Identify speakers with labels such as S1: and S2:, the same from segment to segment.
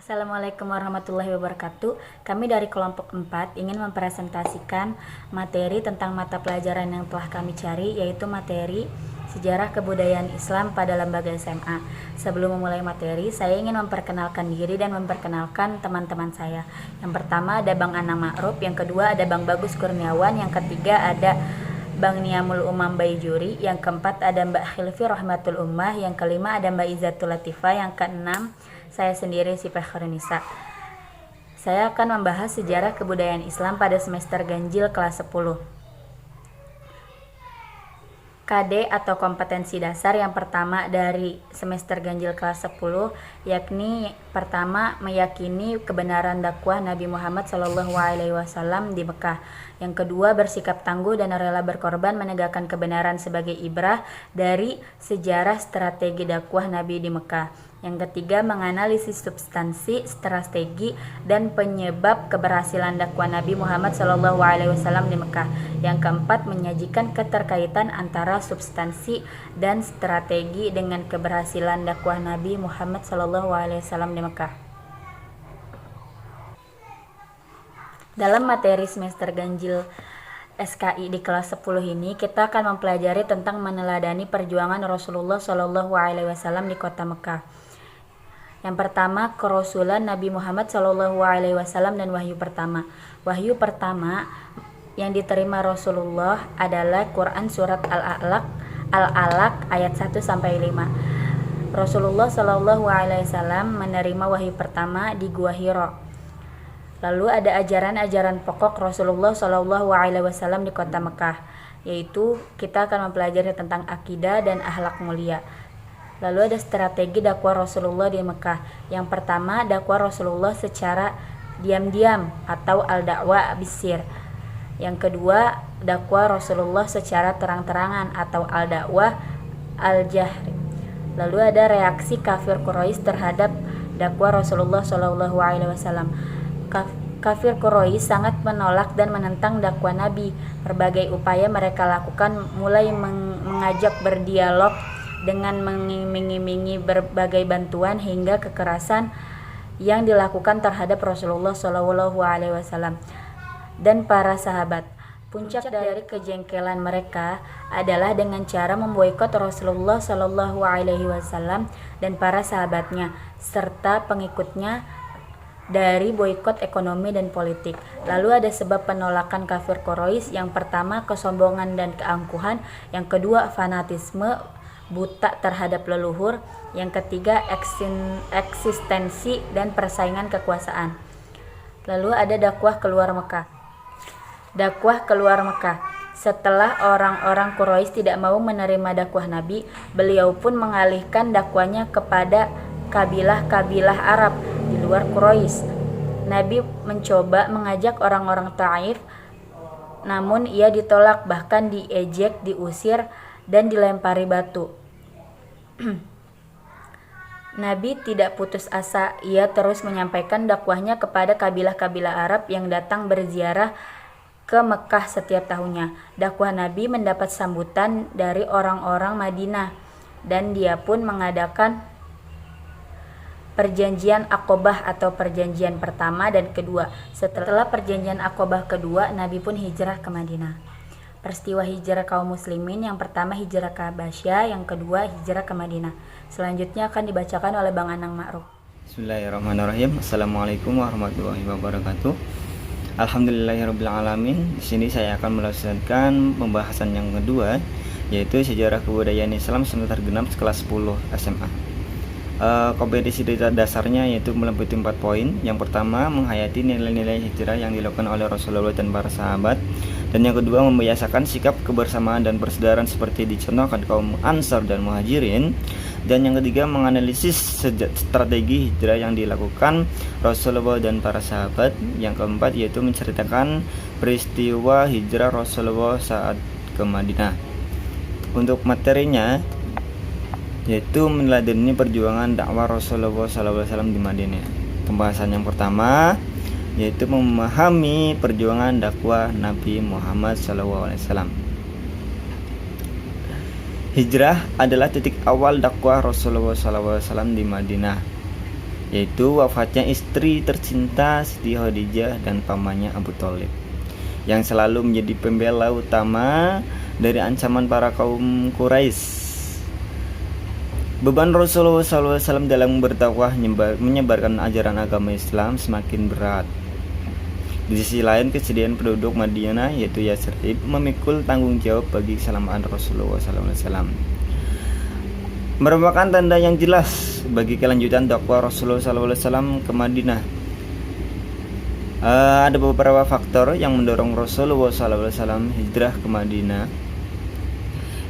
S1: Assalamualaikum warahmatullahi wabarakatuh. Kami dari kelompok 4 ingin mempresentasikan materi tentang mata pelajaran yang telah kami cari, yaitu materi Sejarah Kebudayaan Islam pada Lembaga SMA. Sebelum memulai materi, saya ingin memperkenalkan diri dan memperkenalkan teman-teman saya. Yang pertama ada Bang Anang Ma'ruf, yang kedua ada Bang Bagus Kurniawan, yang ketiga ada Bang Niamul Umam Baijuri, yang keempat ada Mbak Khilfi Rahmatul Ummah, yang kelima ada Mbak Izatul Latifah, yang keenam saya sendiri si Nisa. Saya akan membahas sejarah kebudayaan Islam pada semester ganjil kelas 10. KD atau kompetensi dasar yang pertama dari semester ganjil kelas 10, yakni pertama meyakini kebenaran dakwah Nabi Muhammad SAW di Mekah. Yang kedua, bersikap tangguh dan rela berkorban menegakkan kebenaran sebagai ibrah dari sejarah strategi dakwah Nabi di Mekah. Yang ketiga, menganalisis substansi, strategi, dan penyebab keberhasilan dakwah Nabi Muhammad SAW di Mekah. Yang keempat, menyajikan keterkaitan antara substansi dan strategi dengan keberhasilan dakwah Nabi Muhammad SAW di Mekah. Dalam materi semester ganjil SKI di kelas 10 ini, kita akan mempelajari tentang meneladani perjuangan Rasulullah SAW di kota Mekah. Yang pertama, kerasulan Nabi Muhammad SAW dan wahyu pertama. Wahyu pertama yang diterima Rasulullah adalah Quran surat Al-Alaq ayat 1-5. Rasulullah SAW menerima wahyu pertama di Gua Hiro. Lalu ada ajaran-ajaran pokok Rasulullah SAW di kota Mekah, yaitu kita akan mempelajari tentang akidah dan akhlak mulia. Lalu ada strategi dakwah Rasulullah di Mekah. Yang pertama, dakwah Rasulullah secara diam-diam atau al-da'wah bisir. Yang kedua, dakwah Rasulullah secara terang-terangan atau al-da'wah al-jahri. Lalu ada reaksi kafir Quraisy terhadap dakwah Rasulullah SAW. Kafir Quraisy sangat menolak dan menentang dakwah Nabi. Berbagai upaya mereka lakukan, mulai mengajak berdialog dengan mengiming-imingi berbagai bantuan hingga kekerasan yang dilakukan terhadap Rasulullah SAW dan para sahabat. Puncak dari kejengkelan mereka adalah dengan cara memboikot Rasulullah SAW dan para sahabatnya serta pengikutnya dari boikot ekonomi dan politik. Lalu ada sebab penolakan kafir Quraisy. Yang pertama, kesombongan dan keangkuhan. Yang kedua, fanatisme buta terhadap leluhur. Yang ketiga, eksistensi dan persaingan kekuasaan. Lalu ada dakwah keluar Mekah. Dakwah keluar Mekah. Setelah orang-orang Quraisy tidak mau menerima dakwah Nabi, beliau pun mengalihkan dakwanya kepada kabilah-kabilah Arab di luar Quraisy. Nabi mencoba mengajak orang-orang Taif, namun ia ditolak, bahkan diejek, diusir, dan dilempari batu. Nabi tidak putus asa. Ia terus menyampaikan dakwahnya kepada kabilah-kabilah Arab yang datang berziarah ke Mekah setiap tahunnya. Dakwah Nabi mendapat sambutan dari orang-orang Madinah, dan dia pun mengadakan perjanjian Aqobah atau perjanjian pertama dan kedua. Setelah perjanjian Aqobah kedua, Nabi pun hijrah ke Madinah. Peristiwa hijrah kaum muslimin, yang pertama hijrah ke Habasyah, yang kedua hijrah ke Madinah. Selanjutnya akan dibacakan oleh Bang Anang Ma'ruf.
S2: Bismillahirrahmanirrahim. Assalamualaikum warahmatullahi wabarakatuh. Alhamdulillahirrabbilalamin. Di sini saya akan melanjutkan pembahasan yang kedua, yaitu sejarah kebudayaan Islam semester genap kelas 10 SMA. Kompetensi dasarnya yaitu meliputi 4 poin. Yang pertama, menghayati nilai-nilai hijrah yang dilakukan oleh Rasulullah dan para sahabat. Dan yang kedua, membiasakan sikap kebersamaan dan persaudaraan seperti dicontohkan kaum Ansar dan Muhajirin. Dan yang ketiga, menganalisis strategi hijrah yang dilakukan Rasulullah dan para sahabat. Yang keempat, yaitu menceritakan peristiwa hijrah Rasulullah saat ke Madinah. Untuk materinya, yaitu meneladani perjuangan dakwah Rasulullah SAW di Madinah. Pembahasan yang pertama yaitu memahami perjuangan dakwah Nabi Muhammad SAW. Hijrah adalah titik awal dakwah Rasulullah SAW di Madinah. yaitu wafatnya istri tercinta Siti Khadijah dan pamannya Abu Thalib, yang selalu menjadi pembela utama dari ancaman para kaum Quraisy. Beban Rasulullah SAW dalam berdakwah menyebarkan ajaran agama Islam semakin berat. Di sisi lain, kesedihan penduduk Madinah yaitu Yathrib memikul tanggung jawab bagi keselamatan Rasulullah SAW. Merupakan tanda yang jelas bagi kelanjutan dakwah Rasulullah SAW ke Madinah. Ada beberapa faktor yang mendorong Rasulullah SAW hijrah ke Madinah.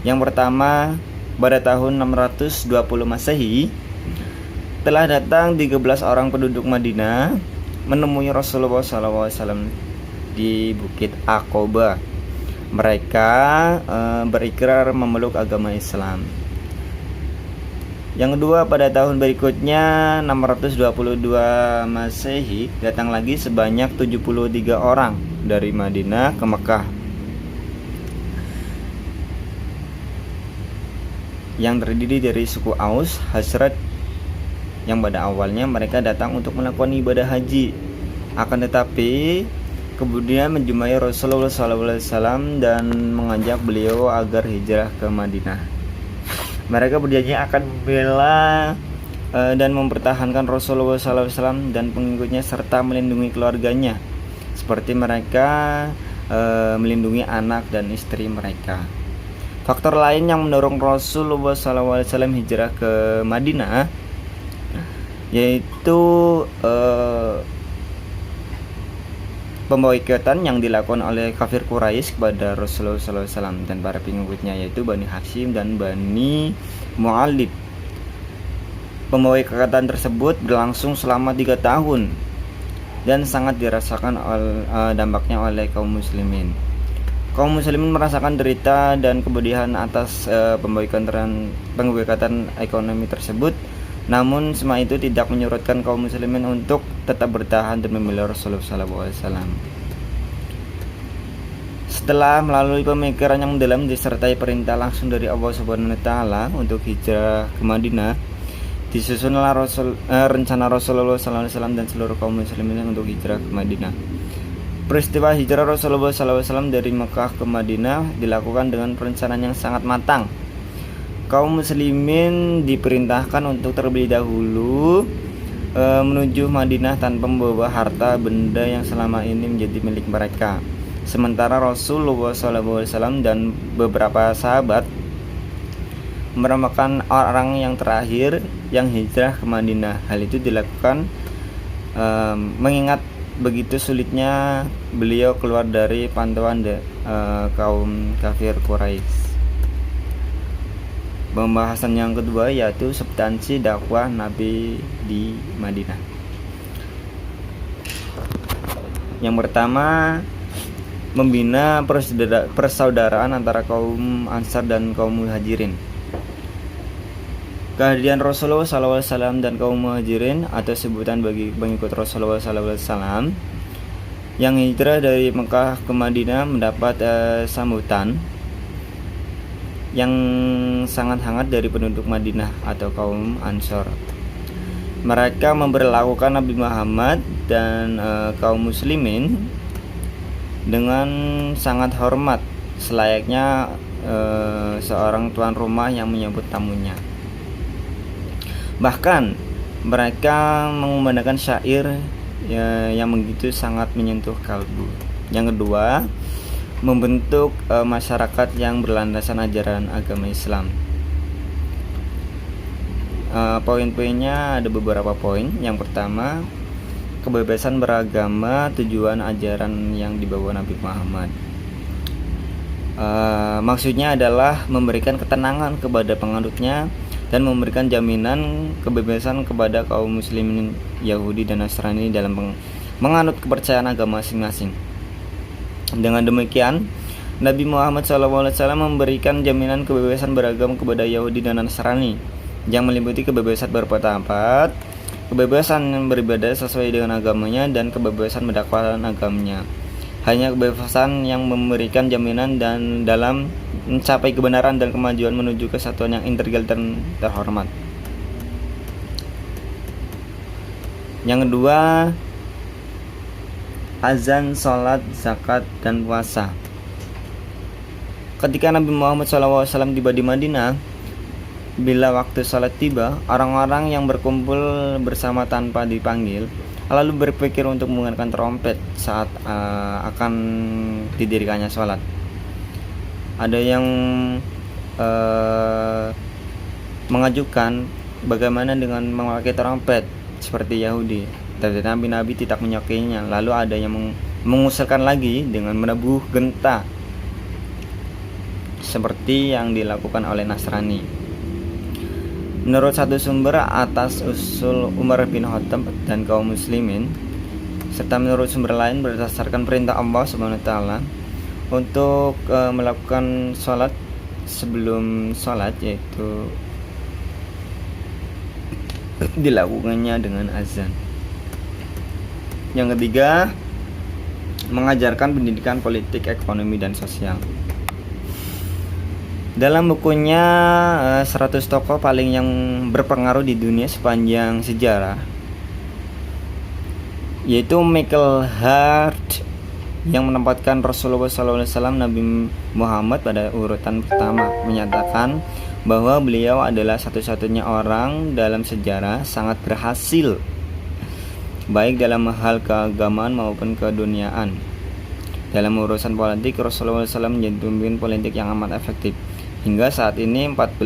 S2: Yang pertama, pada tahun 620 Masehi telah datang 13 orang penduduk Madinah menemui Rasulullah SAW di Bukit Aqabah. Mereka berikrar memeluk agama Islam. Yang kedua, pada tahun berikutnya 622 Masehi datang lagi sebanyak 73 orang dari Madinah ke Mekah, yang terdiri dari suku Aus, Khazraj, yang pada awalnya mereka datang untuk melakukan ibadah haji, akan tetapi kemudian menjumpai Rasulullah SAW dan mengajak beliau agar hijrah ke Madinah. Mereka berjanji akan membela dan mempertahankan Rasulullah SAW dan pengikutnya serta melindungi keluarganya, seperti mereka melindungi anak dan istri mereka. Faktor lain yang mendorong Rasulullah SAW hijrah ke Madinah yaitu pemboikotan yang dilakukan oleh kafir Quraisy kepada Rasulullah SAW dan para pengikutnya, yaitu Bani Hashim dan Bani Mu'allib. Pemboikotan tersebut berlangsung selama 3 tahun dan sangat dirasakan dampaknya oleh kaum muslimin. Kaum muslimin merasakan derita dan kepedihan atas pemboikotan ekonomi tersebut. Namun semua itu tidak menyurutkan kaum muslimin untuk tetap bertahan dan membela Rasulullah SAW. Setelah melalui pemikiran yang mendalam disertai perintah langsung dari Allah Subhanahu wa Ta'ala untuk hijrah ke Madinah, disusunlah rencana Rasulullah SAW dan seluruh kaum muslimin untuk hijrah ke Madinah. Peristiwa hijrah Rasulullah SAW dari Mekah ke Madinah dilakukan dengan perencanaan yang sangat matang. Kaum muslimin diperintahkan untuk terlebih dahulu menuju Madinah tanpa membawa harta benda yang selama ini menjadi milik mereka. Sementara Rasulullah SAW dan beberapa sahabat merupakan orang yang terakhir yang hijrah ke Madinah. Hal itu dilakukan mengingat begitu sulitnya beliau keluar dari pantauan kaum kafir Quraisy. Pembahasan yang kedua yaitu substansi dakwah Nabi di Madinah. Yang pertama, membina persaudaraan antara kaum Ansar dan kaum Muhajirin. Kehadiran Rasulullah SAW dan kaum Muhajirin atau sebutan bagi pengikut Rasulullah SAW yang hijrah dari Mekah ke Madinah mendapat sambutan yang sangat hangat dari penduduk Madinah atau kaum Ansor. Mereka memperlakukan Nabi Muhammad dan kaum muslimin dengan sangat hormat, selayaknya seorang tuan rumah yang menyambut tamunya. Bahkan mereka mengumandangkan syair yang begitu sangat menyentuh kalbu. Yang kedua, membentuk masyarakat yang berlandasan ajaran agama Islam. Poin-poinnya ada beberapa poin. Yang pertama, kebebasan beragama, tujuan ajaran yang dibawa Nabi Muhammad. Maksudnya adalah memberikan ketenangan kepada penganutnya dan memberikan jaminan kebebasan kepada kaum muslimin Yahudi dan Nasrani dalam menganut kepercayaan agama masing-masing. Dengan demikian, Nabi Muhammad SAW memberikan jaminan kebebasan beragama kepada Yahudi dan Nasrani yang meliputi kebebasan berpendapat, kebebasan beribadah sesuai dengan agamanya, dan kebebasan mendakwahkan agamanya. Hanya kebebasan yang memberikan jaminan dan dalam mencapai kebenaran dan kemajuan menuju kesatuan yang integral dan terhormat. Yang kedua, azan, sholat, zakat, dan puasa. Ketika Nabi Muhammad SAW tiba di Madinah, bila waktu sholat tiba, orang-orang yang berkumpul bersama tanpa dipanggil lalu berpikir untuk menggunakan trompet saat akan didirikannya sholat. Ada yang mengajukan bagaimana dengan memakai trompet seperti Yahudi, tapi Nabi tidak menyukainya. Lalu ada yang mengusulkan lagi dengan menabuh genta seperti yang dilakukan oleh Nasrani. Menurut satu sumber atas usul Umar bin Khattab dan kaum muslimin, serta menurut sumber lain berdasarkan perintah Allah Subhanahu wa taala untuk melakukan sholat sebelum sholat, yaitu dilakukannya dengan azan. Yang ketiga, mengajarkan pendidikan politik, ekonomi, dan sosial. Dalam bukunya 100 tokoh paling yang berpengaruh di dunia sepanjang sejarah, yaitu Michael Hart yang menempatkan Rasulullah SAW Nabi Muhammad pada urutan pertama, menyatakan bahwa beliau adalah satu-satunya orang dalam sejarah sangat berhasil baik dalam hal keagamaan maupun keduniaan. Dalam urusan politik, Rasulullah SAW menjadi pemimpin politik yang amat efektif. Hingga saat ini 14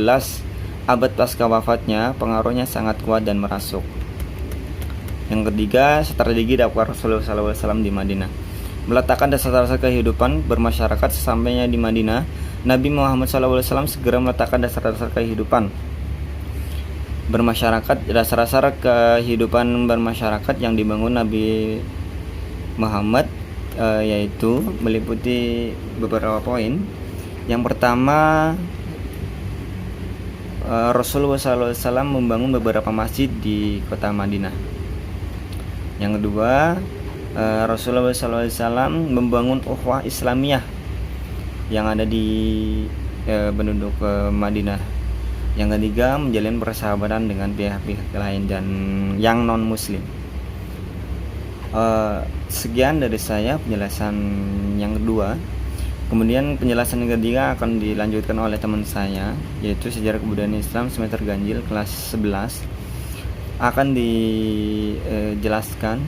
S2: abad pasca wafatnya, pengaruhnya sangat kuat dan merasuk. Yang ketiga, strategi dakwah Rasulullah SAW di Madinah. Meletakkan dasar-dasar kehidupan bermasyarakat sesampainya di Madinah, Nabi Muhammad SAW segera meletakkan dasar-dasar kehidupan bermasyarakat. Dasar-dasar kehidupan bermasyarakat yang dibangun Nabi Muhammad yaitu meliputi beberapa poin. Yang pertama, Rasulullah SAW membangun beberapa masjid di kota Madinah. Yang kedua, Rasulullah SAW membangun ukhuwah Islamiyah yang ada di penduduk Madinah. Yang ketiga, menjalin persahabatan dengan pihak-pihak lain dan yang non Muslim. Sekian dari saya penjelasan yang kedua. Kemudian penjelasan yang ketiga akan dilanjutkan oleh teman saya, yaitu Sejarah Kebudayaan Islam semester ganjil kelas 11. Akan dijelaskan.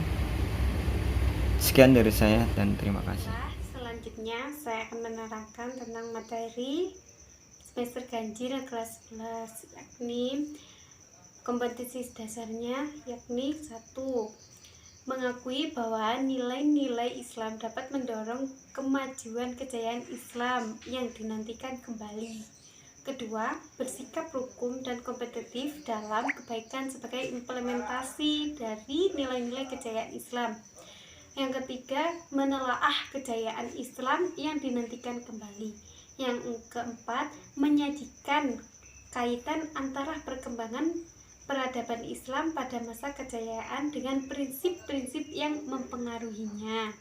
S2: Sekian dari saya dan terima kasih.
S3: Selanjutnya saya akan menerangkan tentang materi semester ganjil kelas 11, yakni kompetensi dasarnya, yakni 1. Mengakui bahwa nilai-nilai Islam dapat mendorong kemajuan kejayaan Islam yang dinantikan kembali. Kedua, bersikap rukun dan kompetitif dalam kebaikan sebagai implementasi dari nilai-nilai kejayaan Islam. Yang ketiga, menelaah kejayaan Islam yang dinantikan kembali. Yang keempat, menyajikan kaitan antara perkembangan peradaban Islam pada masa kejayaan dengan prinsip-prinsip yang mempengaruhinya.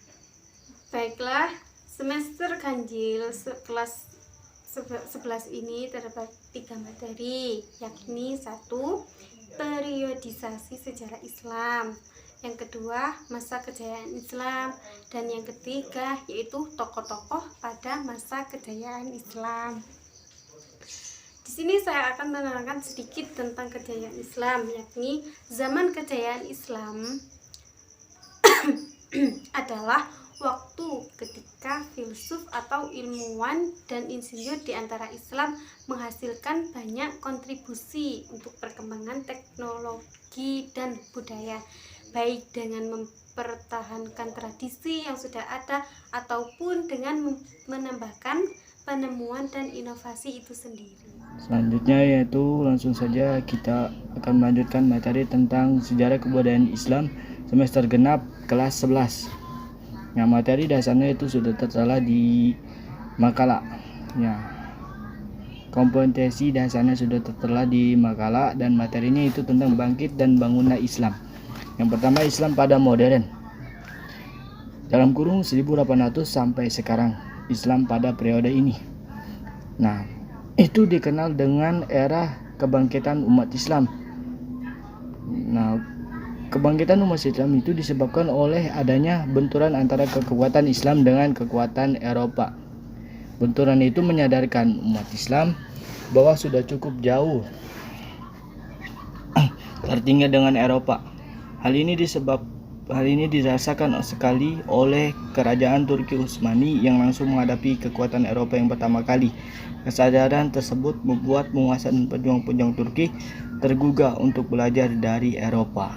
S3: Baiklah, semester ganjil kelas 11 ini terdapat 3 materi, yakni 1. Periodisasi sejarah Islam. Yang kedua, masa kejayaan Islam. Dan yang ketiga, yaitu tokoh-tokoh pada masa kejayaan Islam. Di sini saya akan menerangkan sedikit tentang kejayaan Islam, yakni zaman kejayaan Islam adalah waktu ketika filsuf atau ilmuwan dan insinyur di antara Islam menghasilkan banyak kontribusi untuk perkembangan teknologi dan budaya, baik dengan mempertahankan tradisi yang sudah ada ataupun dengan menambahkan penemuan dan inovasi itu sendiri.
S4: Selanjutnya yaitu langsung saja kita akan melanjutkan materi tentang sejarah kebudayaan Islam semester genap kelas 11. Nah, materi dasarnya itu sudah tertera di makalah. Ya. Kompetensi dasarnya sudah tertera di makalah dan materinya itu tentang bangkit dan bangunnya Islam. Yang pertama, Islam pada modern. Dalam kurung 1800 sampai sekarang, Islam pada periode ini. Nah, itu dikenal dengan era kebangkitan umat Islam. Nah, Kebangkitan umat Islam itu disebabkan oleh adanya benturan antara kekuatan Islam dengan kekuatan Eropa. Benturan itu menyadarkan umat Islam bahwa sudah cukup jauh tertinggal dengan Eropa. Hal ini dirasakan sekali oleh kerajaan Turki Utsmani yang langsung menghadapi kekuatan Eropa yang pertama kali. Kesadaran tersebut membuat penguasa dan pejuang-pejuang Turki tergugah untuk belajar dari Eropa.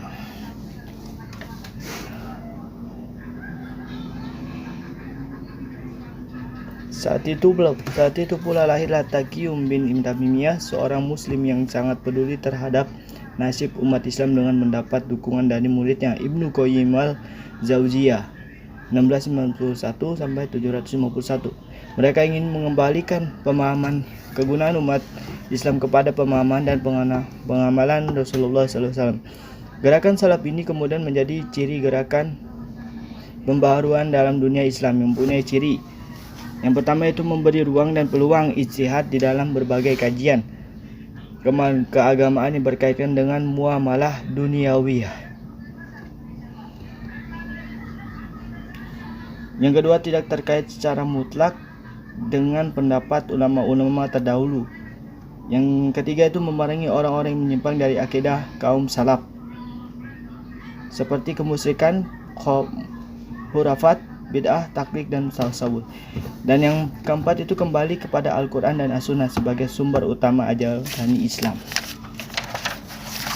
S4: Saat itu pula lahirlah Taqiyum bin Tamimiyah, seorang muslim yang sangat peduli terhadap nasib umat Islam dengan mendapat dukungan dari muridnya Ibnu Qayyim al-Jauziyah 1691 sampai 751. Mereka ingin mengembalikan pemahaman kegunaan umat Islam kepada pemahaman dan pengamalan Rasulullah SAW. Gerakan salaf ini kemudian menjadi ciri gerakan pembaharuan dalam dunia Islam yang mempunyai ciri. Yang pertama itu memberi ruang dan peluang ijtihad di dalam berbagai kajian keagamaan yang berkaitan dengan muamalah duniawiyah. Yang kedua, tidak terkait secara mutlak dengan pendapat ulama-ulama terdahulu. Yang ketiga itu memerangi orang-orang yang menyimpang dari akidah kaum salaf, seperti kemusyrikan, khurafat, bid'ah, taklid, dan tasawuf. Dan yang keempat itu kembali kepada Al-Quran dan As-Sunnah sebagai sumber utama ajaran Islam.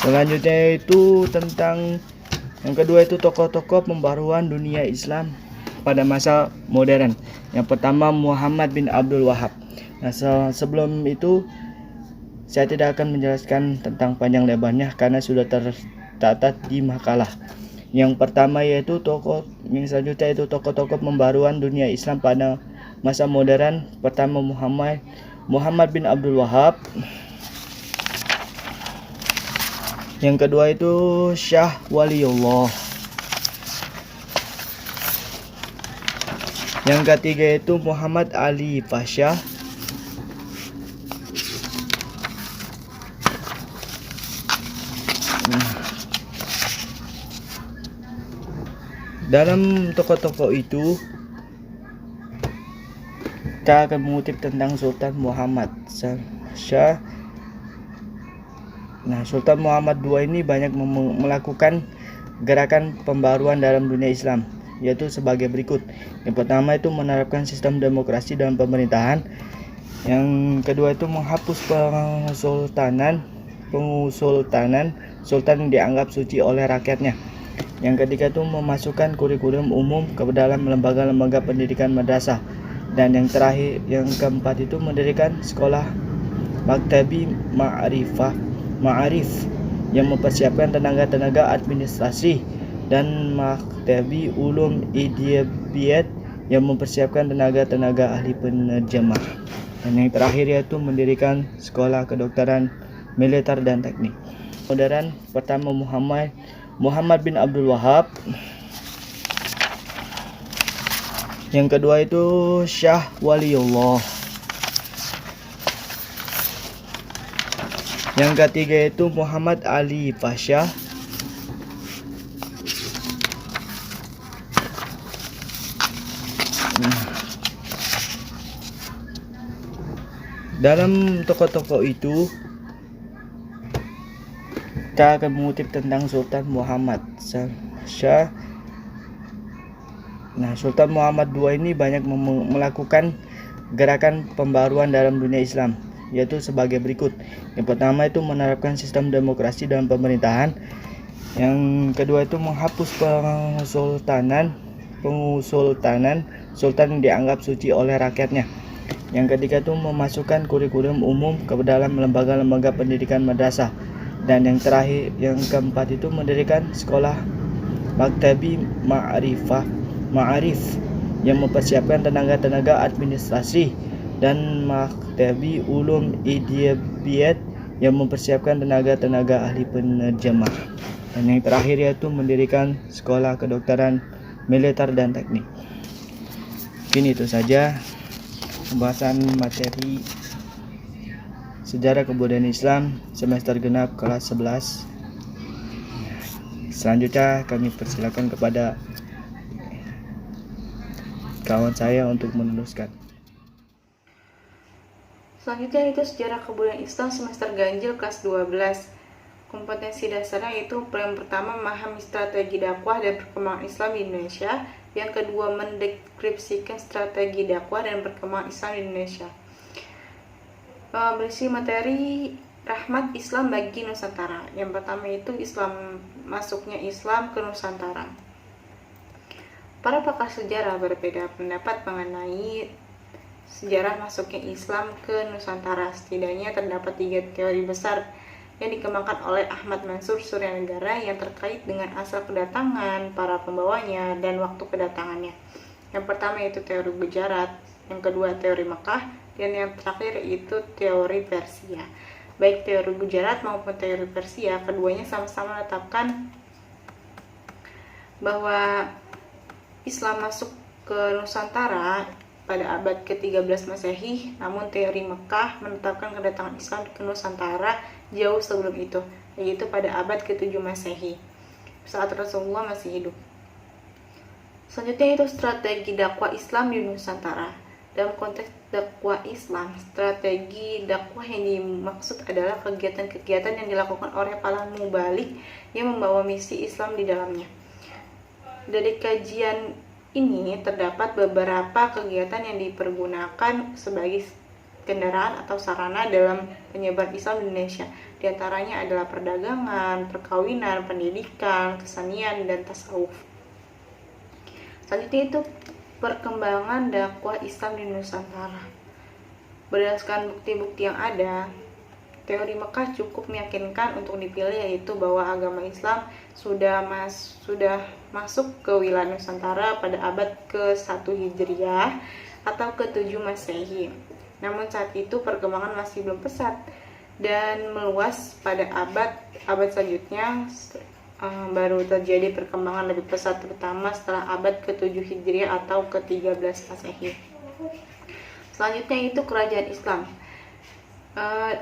S4: Selanjutnya itu tentang yang kedua itu tokoh-tokoh pembaruan dunia Islam pada masa modern. Yang pertama Muhammad bin Abdul Wahhab. Nah, sebelum itu saya tidak akan menjelaskan tentang panjang lebarnya karena sudah tercatat di makalah. Yang pertama yaitu yang selanjutnya itu tokoh-tokoh pembaruan dunia Islam pada masa modern. Pertama Muhammad bin Abdul Wahhab. Yang kedua itu Syah Waliullah. Yang ketiga itu Muhammad Ali Pasha. Dalam tokoh-tokoh itu kita akan mengutip tentang Sultan Muhammad Shah. Nah, Sultan Muhammad II ini banyak melakukan gerakan pembaruan dalam dunia Islam, yaitu sebagai berikut. Yang pertama itu menerapkan sistem demokrasi dalam pemerintahan. Yang kedua itu menghapus pengusultanan sultan yang dianggap suci oleh rakyatnya. Yang ketiga itu memasukkan kurikulum umum ke dalam lembaga-lembaga pendidikan madrasah. Dan yang terakhir, yang keempat itu mendirikan sekolah maktabi ma'arif yang mempersiapkan tenaga-tenaga administrasi, dan maktabi ulum idiyabiyat yang mempersiapkan tenaga-tenaga ahli penerjemah. Dan yang terakhir yaitu mendirikan sekolah kedokteran, militer, dan teknik modern. Pertama Muhammad bin Abdul Wahhab. Yang kedua itu Syah Waliullah. Yang ketiga itu Muhammad Ali Pasha. Dalam tokoh-tokoh itu kita akan mengutip tentang Sultan Muhammad Shah. Nah, Sultan Muhammad II ini banyak melakukan gerakan pembaruan dalam dunia Islam, yaitu sebagai berikut. Yang pertama itu menerapkan sistem demokrasi dalam pemerintahan. Yang kedua itu menghapus pengusultanan sultan yang dianggap suci oleh rakyatnya. Yang ketiga itu memasukkan kurikulum umum ke dalam lembaga-lembaga pendidikan madrasah. Dan yang terakhir, yang keempat itu mendirikan sekolah maktabi ma'arif yang mempersiapkan tenaga-tenaga administrasi, dan maktabi ulum idiyabiyat yang mempersiapkan tenaga-tenaga ahli penerjemah. Dan yang terakhir yaitu mendirikan sekolah kedokteran, militer, dan teknik. Mungkin itu saja pembahasan materi Sejarah Kebudayaan Islam semester genap kelas 11. Selanjutnya kami persilakan kepada kawan saya untuk meneruskan.
S1: Selanjutnya itu sejarah kebudayaan Islam semester ganjil kelas 12. Kompetensi dasarnya itu yang pertama memahami strategi dakwah dan perkembangan Islam di Indonesia. Yang kedua mendeskripsikan strategi dakwah dan perkembangan Islam di Indonesia. Berisi materi rahmat Islam bagi Nusantara. Yang pertama itu masuknya Islam ke Nusantara. Para pakar sejarah berbeda pendapat mengenai sejarah masuknya Islam ke Nusantara. Setidaknya terdapat 3 teori besar yang dikembangkan oleh Ahmad Mansur Suryanegara yang terkait dengan asal kedatangan, para pembawanya, dan waktu kedatangannya. Yang pertama yaitu teori Gujarat, yang kedua teori Mekah, dan yang terakhir itu teori Persia. Baik teori Gujarat maupun teori Persia, keduanya sama-sama menetapkan bahwa Islam masuk ke Nusantara pada abad ke-13 Masehi, namun teori Mekah menetapkan kedatangan Islam ke Nusantara jauh sebelum itu, yaitu pada abad ke-7 Masehi, saat Rasulullah masih hidup. Selanjutnya itu strategi dakwah Islam di Nusantara. Dalam konteks dakwah Islam, strategi dakwah yang dimaksud adalah kegiatan-kegiatan yang dilakukan oleh para mubalik yang membawa misi Islam di dalamnya. Dari kajian ini terdapat beberapa kegiatan yang dipergunakan sebagai kendaraan atau sarana dalam penyebaran Islam di Indonesia. Di antaranya adalah perdagangan, perkawinan, pendidikan, kesenian, dan tasawuf. Selanjutnya itu perkembangan dakwah Islam di Nusantara. Berdasarkan bukti-bukti yang ada, teori Mekah cukup meyakinkan untuk dipilih, yaitu bahwa agama Islam sudah masuk ke wilayah Nusantara pada abad ke-1 Hijriah atau ke-7 Masehi. Namun saat itu perkembangan masih belum pesat dan meluas. Pada abad selanjutnya baru terjadi perkembangan lebih pesat, terutama setelah abad ke-7 Hijriah atau ke-13 Masehi. Selanjutnya itu kerajaan Islam.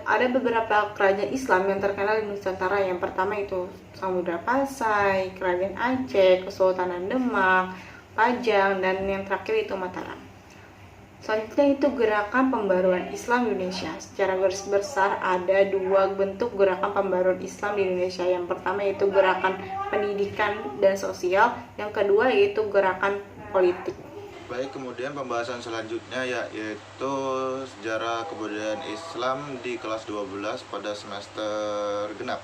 S1: Ada beberapa kerajaan Islam yang terkenal di Nusantara. Yang pertama itu Samudra Pasai, Kerajaan Aceh, Kesultanan Demak, Pajang, dan yang terakhir itu Mataram. Selanjutnya itu gerakan pembaruan Islam di Indonesia. Secara garis besar ada 2 bentuk gerakan pembaruan Islam di Indonesia. Yang pertama yaitu gerakan pendidikan dan sosial, yang kedua yaitu gerakan politik.
S5: Baik, kemudian pembahasan selanjutnya yaitu sejarah kebudayaan Islam di kelas 12 pada semester genap.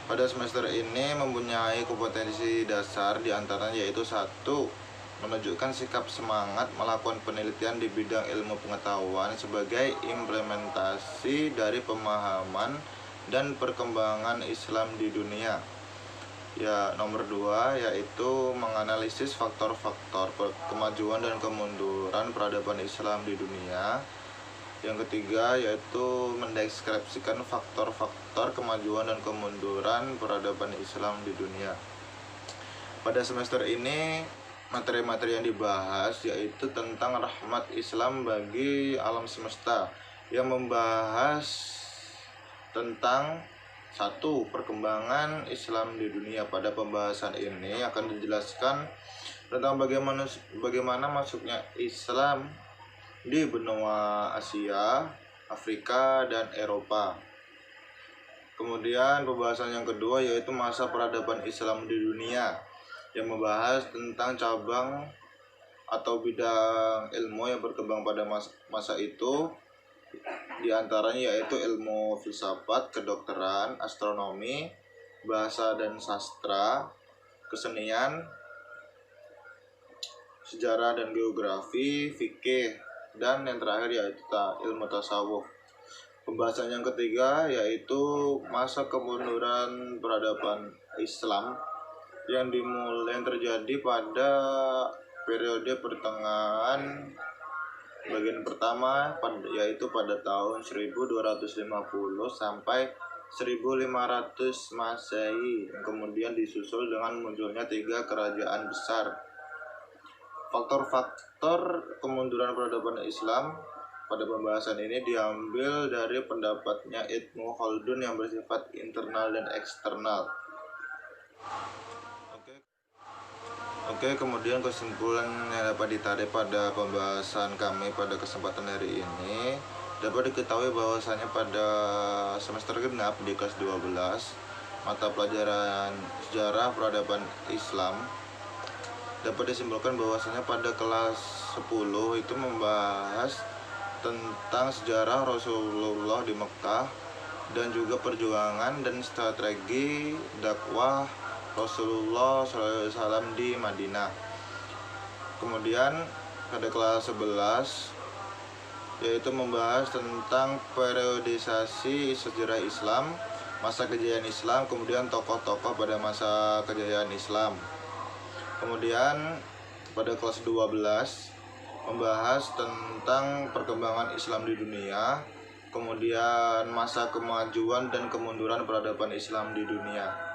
S5: Pada semester ini mempunyai kompetensi dasar diantaranya yaitu 1. Menunjukkan sikap semangat melakukan penelitian di bidang ilmu pengetahuan sebagai implementasi dari pemahaman dan perkembangan Islam di dunia. Nomor 2 yaitu menganalisis faktor-faktor kemajuan dan kemunduran peradaban Islam di dunia. Yang ketiga yaitu mendeskripsikan faktor-faktor kemajuan dan kemunduran peradaban Islam di dunia. Pada semester ini materi-materi yang dibahas yaitu tentang rahmat Islam bagi alam semesta, yang membahas tentang 1. Perkembangan Islam di dunia. Pada pembahasan ini akan dijelaskan tentang bagaimana masuknya Islam di benua Asia, Afrika, dan Eropa. Kemudian pembahasan yang kedua yaitu masa peradaban Islam di dunia, yang membahas tentang cabang atau bidang ilmu yang berkembang pada masa itu. Di antaranya yaitu ilmu filsafat, kedokteran, astronomi, bahasa dan sastra, kesenian, sejarah dan geografi, fikih, dan yang terakhir yaitu ilmu tasawuf. Pembahasan yang ketiga yaitu masa kemunduran peradaban Islam yang terjadi pada periode pertengahan bagian pertama yaitu pada tahun 1250 sampai 1500 Masehi, yang kemudian disusul dengan munculnya 3 kerajaan besar. Faktor-faktor kemunduran peradaban Islam pada pembahasan ini diambil dari pendapatnya Ibnu Khaldun yang bersifat internal dan eksternal. Oke, kemudian kesimpulan yang dapat ditarik pada pembahasan kami pada kesempatan hari ini dapat diketahui bahwasanya pada semester genap di kelas 12 mata pelajaran sejarah peradaban Islam dapat disimpulkan bahwasanya pada kelas 10 itu membahas tentang sejarah Rasulullah di Mekah dan juga perjuangan dan strategi dakwah Rasulullah SAW di Madinah. Kemudian pada kelas 11 yaitu membahas tentang periodisasi sejarah Islam, masa kejayaan Islam, kemudian tokoh-tokoh pada masa kejayaan Islam. Kemudian pada kelas 12 membahas tentang perkembangan Islam di dunia, kemudian masa kemajuan dan kemunduran peradaban Islam di dunia.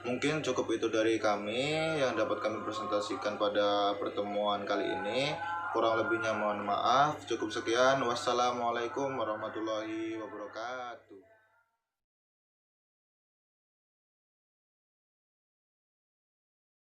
S5: Mungkin cukup itu dari kami yang dapat kami presentasikan pada pertemuan kali ini. Kurang lebihnya mohon maaf. Cukup sekian. Wassalamualaikum warahmatullahi wabarakatuh.